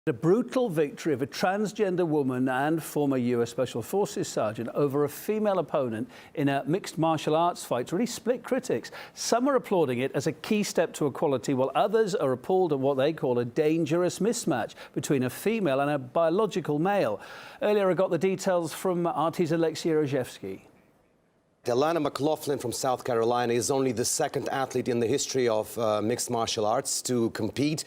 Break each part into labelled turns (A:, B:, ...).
A: A brutal victory of a transgender woman and former US Special Forces sergeant over a female opponent in a mixed martial arts fight really split critics. Some are applauding it as a key step to equality, while others are appalled at what they call a dangerous mismatch between a female and a biological male. Earlier I got the details from RT's Alexei Rojevsky.
B: Alana McLaughlin from South Carolina is only the second athlete in the history of mixed martial arts to compete,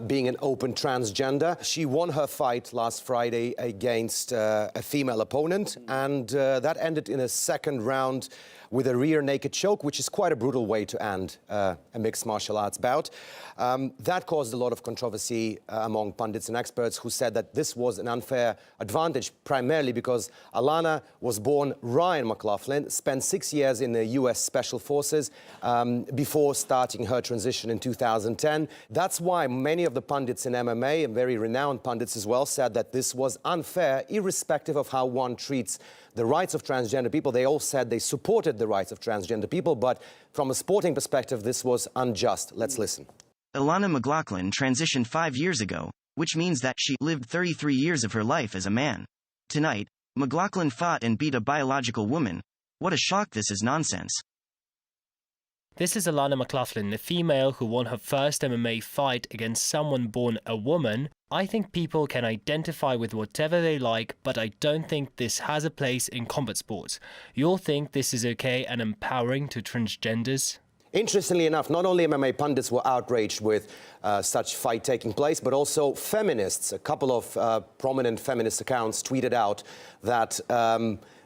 B: being an open transgender. She won her fight last Friday against a female opponent, and that ended in a second round with a rear naked choke, which is quite a brutal way to end a mixed martial arts bout. That caused a lot of controversy among pundits and experts who said that this was an unfair advantage, primarily because Alana was born Ryan McLaughlin, spent 6 years in the US Special Forces before starting her transition in 2010. That's why many of the pundits in MMA, and very renowned pundits as well, said that this was unfair, irrespective of how one treats the rights of transgender people. They all said they supported the rights of transgender people, but from a sporting perspective, this was unjust. Let's listen.
C: Alana McLaughlin transitioned 5 years ago, which means that she lived 33 years of her life as a man. Tonight, McLaughlin fought and beat a biological woman. What a shock, this is nonsense.
D: This is Alana McLaughlin, the female who won her first MMA fight against someone born a woman. I think people can identify with whatever they like, but I don't think this has a place in combat sports. You all think this is okay and empowering to transgenders?
B: Interestingly enough, not only MMA pundits were outraged with such fight taking place, but also feminists. A couple of prominent feminist accounts tweeted out that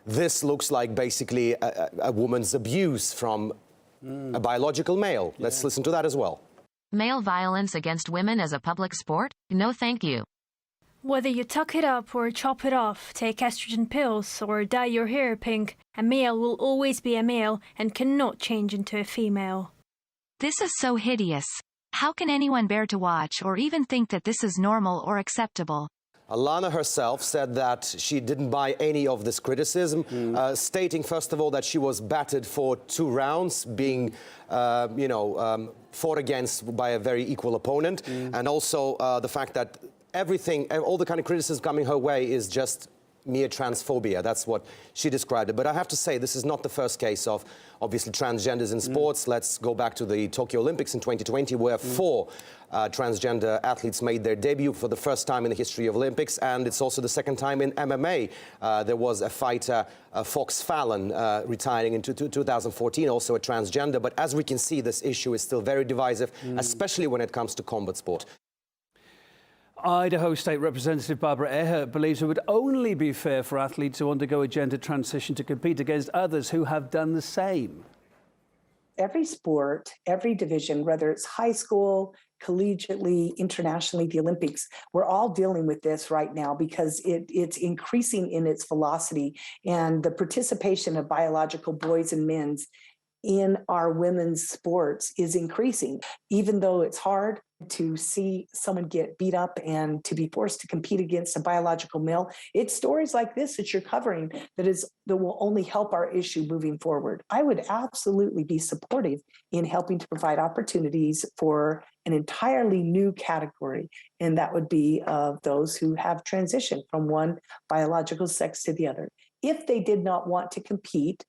B: this looks like basically a woman's abuse from a biological male. Yeah. Let's listen to that as well.
E: Male violence against women as a public sport? No thank you.
F: Whether you tuck it up or chop it off, take estrogen pills or dye your hair pink, a male will always be a male and cannot change into a female.
E: This is so hideous. How can anyone bear to watch or even think that this is normal or acceptable?
B: Alana herself said that she didn't buy any of this criticism, stating, first of all, that she was battered for 2 rounds, being, fought against by a very equal opponent, and also the fact that all the kind of criticism coming her way is just mere transphobia. That's what she described it. But I have to say, this is not the first case of, obviously, transgenders in sports. Let's go back to the Tokyo Olympics in 2020, where 4 transgender athletes made their debut for the first time in the history of Olympics, and it's also the second time in MMA. There was a fighter, Fox Fallon, retiring in 2014, also a transgender. But as we can see, this issue is still very divisive, especially when it comes to combat sport.
A: Idaho State Representative Barbara Ehert believes it would only be fair for athletes who undergo a gender transition to compete against others who have done the same.
G: Every sport, every division, whether it's high school, collegiately, internationally, the Olympics, we're all dealing with this right now because it's increasing in its velocity, and the participation of biological boys and men in our women's sports is increasing. Even though it's hard to see someone get beat up and to be forced to compete against a biological male, it's stories like this that you're covering that will only help our issue moving forward. I would absolutely be supportive in helping to provide opportunities for an entirely new category, and that would be of those who have transitioned from one biological sex to the other. If they did not want to compete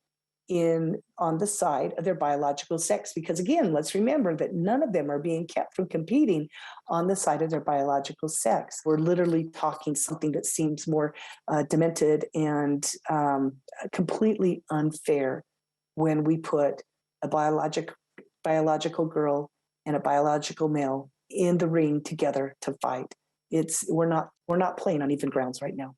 G: on the side of their biological sex, because again, let's remember that none of them are being kept from competing on the side of their biological sex. We're literally talking something that seems more demented and completely unfair when we put a biological girl and a biological male in the ring together to fight. We're not playing on even grounds right now.